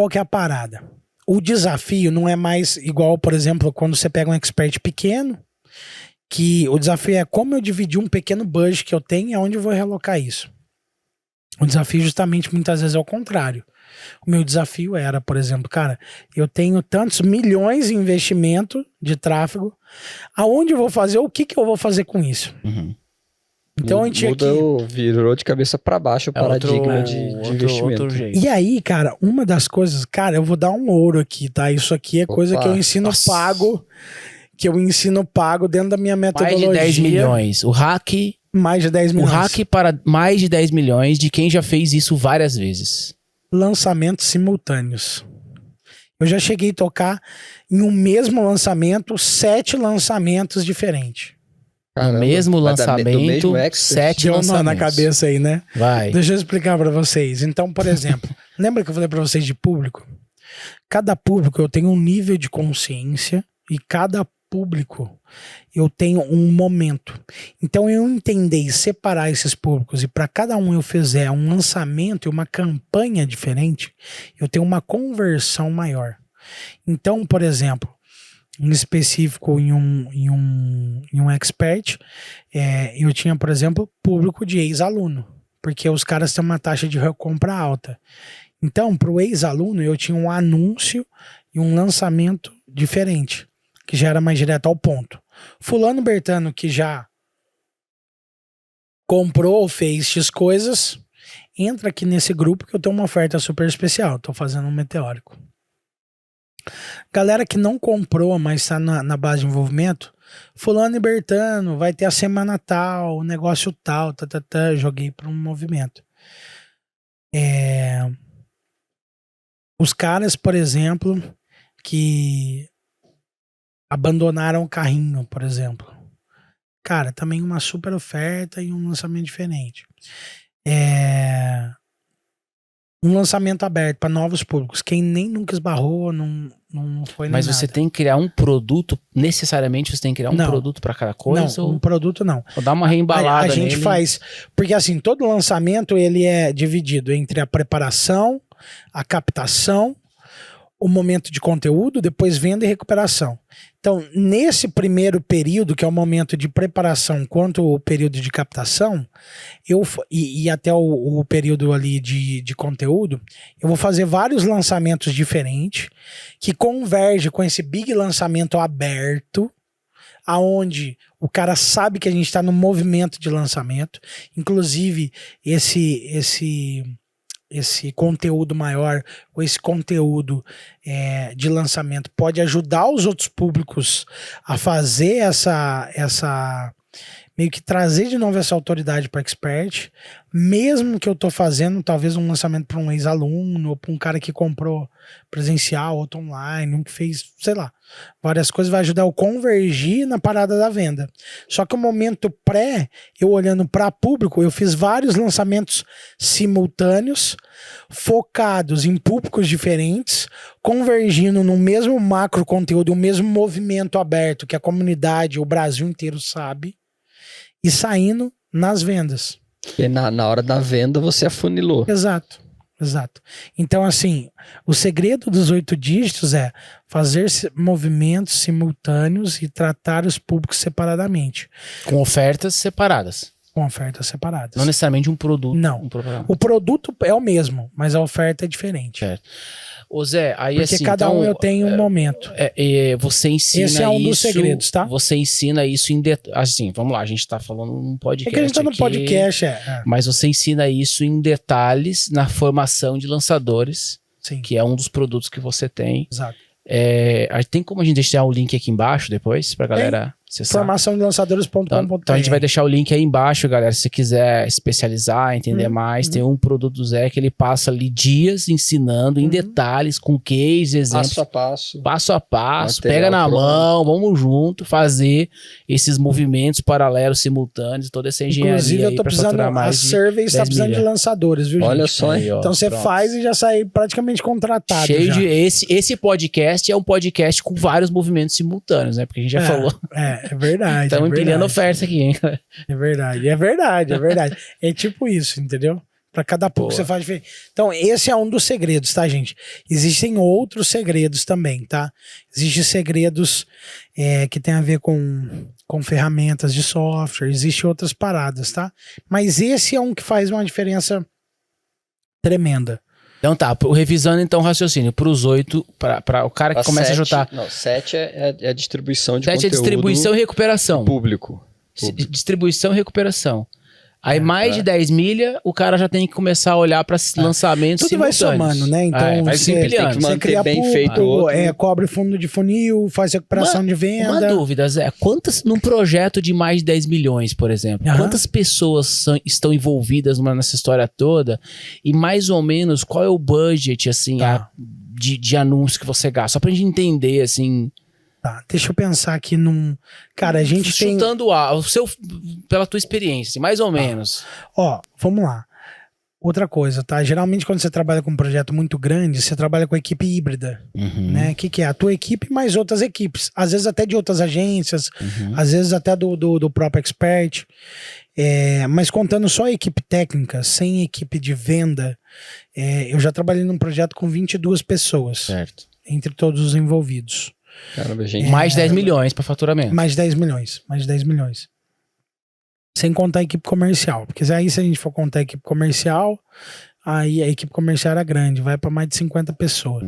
qual que é a parada? O desafio não é mais igual, por exemplo, quando você pega um expert pequeno, que o desafio é como eu dividir um pequeno budget que eu tenho e aonde eu vou realocar isso. O desafio justamente muitas vezes é o contrário. O meu desafio era, por exemplo, cara, eu tenho tantos milhões em investimento de tráfego, aonde eu vou fazer, o que eu vou fazer com isso? Uhum. Então a gente virou de cabeça para baixo o paradigma de investimento. Outro jeito. E aí, cara, uma das coisas, cara, eu vou dar um ouro aqui, tá? Isso aqui é coisa que eu ensino pago, dentro da minha metodologia. Mais de 10 milhões. O hack... Mais de 10 milhões. O hack para mais de 10 milhões de quem já fez isso várias vezes. Lançamentos simultâneos. Eu já cheguei a tocar em um mesmo lançamento, 7 lançamentos diferentes. Caramba, no mesmo lançamento, 7 lançamentos. lançamentos. Na cabeça aí, né? Vai. Deixa eu explicar pra vocês. Então, por exemplo, lembra que eu falei pra vocês de público? Cada público eu tenho um nível de consciência e cada público eu tenho um momento. Então eu entender e separar esses públicos e para cada um eu fizer um lançamento e uma campanha diferente, eu tenho uma conversão maior. Então, por exemplo, em específico em um expert, eu tinha, por exemplo, público de ex-aluno, porque os caras têm uma taxa de recompra alta. Então, para o ex-aluno, eu tinha um anúncio e um lançamento diferente, que já era mais direto ao ponto. Fulano Bertano, que já comprou ou fez X coisas, entra aqui nesse grupo que eu tenho uma oferta super especial. Tô fazendo um meteórico. Galera que não comprou, mas está na base de envolvimento, Fulano e Bertano, vai ter a semana tal, o negócio tal, joguei para um movimento. Os caras, por exemplo, que abandonaram o carrinho, por exemplo. Cara, também uma super oferta e um lançamento diferente. Um lançamento aberto para novos públicos. Quem nem nunca esbarrou, não foi nem Mas nada. você tem que criar um produto, necessariamente você tem que criar um produto para cada coisa? Não, um produto não. Ou dar uma reembalada A gente faz, porque assim, todo lançamento ele é dividido entre a preparação, a captação, o momento de conteúdo, depois venda e recuperação. Então, nesse primeiro período, que é o momento de preparação, quanto o período de captação, e até o período ali de conteúdo, eu vou fazer vários lançamentos diferentes, que converge com esse big lançamento aberto, aonde o cara sabe que a gente está no movimento de lançamento. Inclusive, esse conteúdo maior, ou esse conteúdo de lançamento pode ajudar os outros públicos a fazer essa meio que trazer de novo essa autoridade para expert, mesmo que eu tô fazendo talvez um lançamento para um ex-aluno ou para um cara que comprou presencial, outro online, um que fez, sei lá, várias coisas, vai ajudar eu convergir na parada da venda. Só que o momento pré, eu olhando para público, eu fiz vários lançamentos simultâneos, focados em públicos diferentes, convergindo no mesmo macro conteúdo, o mesmo movimento aberto que a comunidade, o Brasil inteiro sabe, e saindo nas vendas. E na hora da venda você afunilou. Exato. Então, assim, o segredo dos 8 dígitos é fazer movimentos simultâneos e tratar os públicos separadamente. Com ofertas separadas. Com ofertas separadas. Não necessariamente um produto. Não. O produto é o mesmo, mas a oferta é diferente. Certo. Ô Zé, aí porque assim, cada um eu tenho um momento. Você ensina isso... Esse é um dos segredos, tá? Você ensina isso em assim, vamos lá, a gente tá falando num podcast. É que a gente tá no podcast, Mas você ensina isso em detalhes na formação de lançadores. Sim. Que é um dos produtos que você tem. Exato. Tem como a gente deixar o link aqui embaixo depois pra galera acessar? Formação de lançadores.com.br. Então a gente vai deixar o link aí embaixo, galera. Se você quiser especializar, entender mais, tem um produto do Zé que ele passa ali dias ensinando em detalhes, com case, exemplos. Passo a passo. Pega na mão, vamos junto fazer esses movimentos paralelos, simultâneos, toda essa engenharia. Inclusive, eu tô precisando, a Survey está precisando de lançadores, viu, Olha gente? só aí, ó. Então você faz e já sai praticamente contratado. Cheio de... Esse podcast é um podcast com vários movimentos simultâneos, né? Porque a gente já falou. É verdade. Estamos empilhando oferta aqui, hein? É verdade. É tipo isso, entendeu? Para cada público você faz diferente. Então, esse é um dos segredos, tá, gente? Existem outros segredos também, tá? Existem segredos que tem a ver com ferramentas de software, existem outras paradas, tá? Mas esse é um que faz uma diferença tremenda. Então tá, revisando então o raciocínio, para os 8, para o cara que começa a juntar... Não, 7 é a distribuição de 7 conteúdo. 7 é distribuição e recuperação. Público. Distribuição e recuperação. Aí mais de 10 milha, o cara já tem que começar a olhar para lançamentos tudo simultâneos. Vai somando, né? Então vai você empilhando. você cria bem público, feito outro. cobre fundo de funil, faz recuperação de venda. Uma dúvida, Zé. Quantas, num projeto de mais de 10 milhões, por exemplo, quantas pessoas estão envolvidas nessa história toda? E mais ou menos, qual é o budget, assim, de anúncio que você gasta? Só pra gente entender, assim... Tá, deixa eu pensar aqui num... Cara, a gente chutando pela tua experiência, assim, mais ou menos. Ó, vamos lá. Outra coisa, tá? Geralmente quando você trabalha com um projeto muito grande, você trabalha com equipe híbrida, né? O que é? A tua equipe mais outras equipes. Às vezes até de outras agências, às vezes até do próprio expert. Mas contando só a equipe técnica, sem equipe de venda, eu já trabalhei num projeto com 22 pessoas. Certo. Entre todos os envolvidos. Caramba, gente. Mais 10 milhões para faturamento. Mais 10 milhões. Mais 10 milhões. Sem contar a equipe comercial. Porque aí se a gente for contar a equipe comercial, aí a equipe comercial era grande. Vai para mais de 50 pessoas.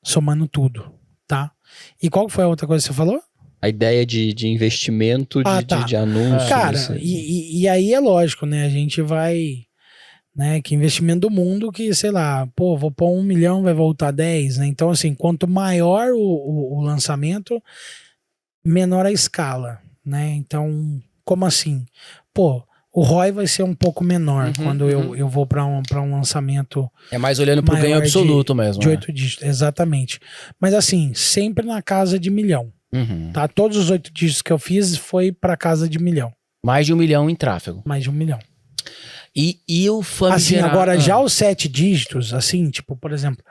Somando tudo. Tá? E qual foi a outra coisa que você falou? A ideia de investimento, de anúncios. Cara, e aí é lógico, né? A gente vai... Né, que investimento do mundo que, sei lá, vou pôr 1 milhão, vai voltar 10, né? Então, assim, quanto maior o lançamento, menor a escala, né? Então, como assim? O ROI vai ser um pouco menor quando eu vou para um lançamento. É mais olhando pro ganho absoluto mesmo. De 8 dígitos, exatamente. Mas assim, sempre na casa de 1 milhão. Tá? Todos os 8 dígitos que eu fiz foi para casa de 1 milhão. Mais de 1 milhão em tráfego. Mais de 1 milhão. E o famigerado... Assim, agora já os 7 dígitos, assim, tipo, por exemplo,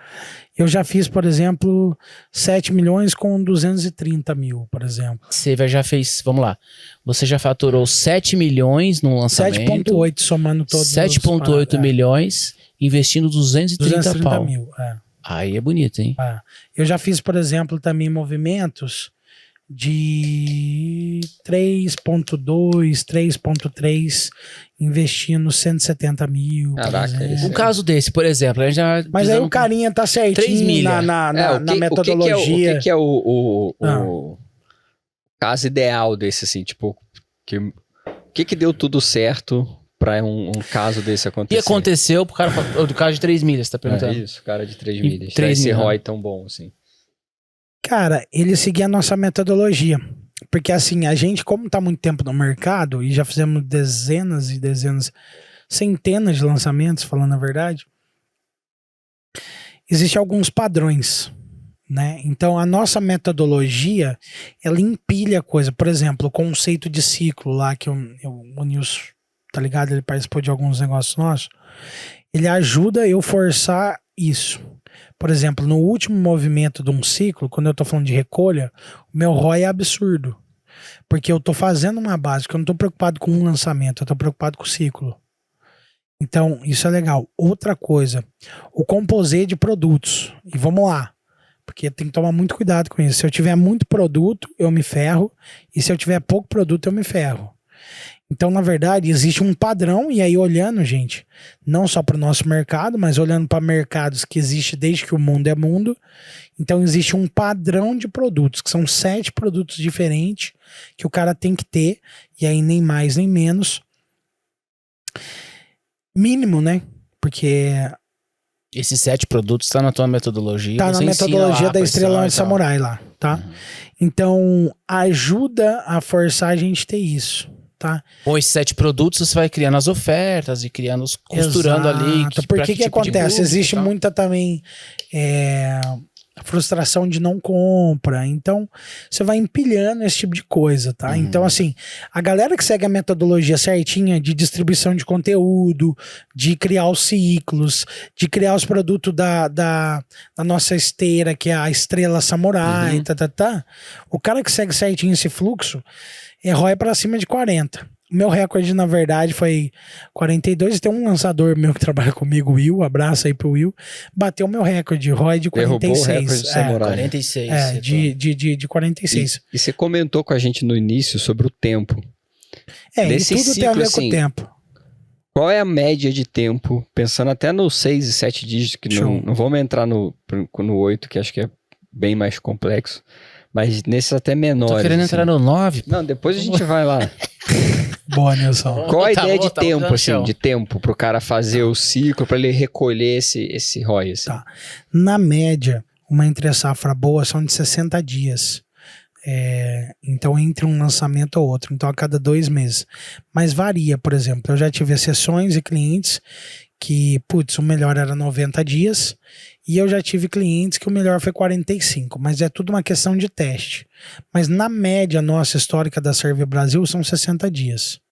eu já fiz, por exemplo, 7 milhões com 230 mil, por exemplo. Você já fez, vamos lá, você já faturou 7 milhões no lançamento. 7,8 somando todos 7,8 milhões, investindo 230 pau. mil, Aí é bonito, hein? Eu já fiz, por exemplo, também movimentos de 3,2, 3,3 investindo 170 mil. Caraca, um caso desse, por exemplo, mas aí o carinha tá certinho na metodologia. O que é o caso ideal desse, assim, tipo, o que deu tudo certo pra um caso desse acontecer? E aconteceu pro cara do caso de 3 milhas, tá perguntando? Isso, cara de 3 milhas. 3 esse ROI tão bom, assim. Cara, ele seguia a nossa metodologia. Porque assim, a gente, como tá muito tempo no mercado, e já fizemos dezenas e dezenas, centenas de lançamentos, falando a verdade, existem alguns padrões, né? Então, a nossa metodologia, ela empilha coisa. Por exemplo, o conceito de ciclo lá, que o Nilson, tá ligado? Ele participou de alguns negócios nossos. Ele ajuda eu forçar isso. Por exemplo, no último movimento de um ciclo, quando eu tô falando de recolha, o meu ROI é absurdo. Porque eu tô fazendo uma base, que eu não tô preocupado com um lançamento, eu tô preocupado com o ciclo. Então, isso é legal. Outra coisa, o composê de produtos. E vamos lá, porque tem que tomar muito cuidado com isso. Se eu tiver muito produto, eu me ferro. E se eu tiver pouco produto, eu me ferro. Então, na verdade, existe um padrão, e aí olhando, gente, não só para o nosso mercado, mas olhando para mercados que existem desde que o mundo é mundo, então existe um padrão de produtos, que são 7 produtos diferentes que o cara tem que ter, e aí nem mais nem menos. Mínimo, né? Porque... Esses 7 produtos tá na tua metodologia. Tá na metodologia da Estrelão de Samurai lá, tá? Então, ajuda a forçar a gente ter isso. Tá? Com esses 7 produtos, você vai criando as ofertas e criando, costurando ali. Por que tipo acontece? Existe muita também frustração de não compra. Então, você vai empilhando esse tipo de coisa, tá? Então, assim, a galera que segue a metodologia certinha de distribuição de conteúdo, de criar os ciclos, de criar os produtos da nossa esteira, que é a Estrela Samurai, o cara que segue certinho esse fluxo, ROI para cima de 40. Meu recorde, na verdade, foi 42. Tem um lançador meu que trabalha comigo, o Will, abraço aí pro Will, bateu meu recorde, ROI de 46. Derrubou o recorde de samurai. 46. De 46. E você comentou com a gente no início sobre o tempo. Nesse e tudo tem a ver com o tempo. Qual é a média de tempo, pensando até nos 6 e 7 dígitos, que não vamos entrar no 8, que acho que é bem mais complexo, mas nesses até menores. Tô querendo entrar no 9? Não, depois a gente vai lá. Boa, Nilson. Qual a ideia de tempo, assim, de tempo pro cara fazer o ciclo, para ele recolher esse ROI? Assim? Tá. Na média, uma entre-safra boa são de 60 dias. Então, entre um lançamento ou outro. Então, a cada 2 meses. Mas varia, por exemplo. Eu já tive sessões e clientes que, o melhor era 90 dias. E eu já tive clientes que o melhor foi 45. Mas é tudo uma questão de teste. Mas na média nossa histórica da Serve Brasil são 60 dias.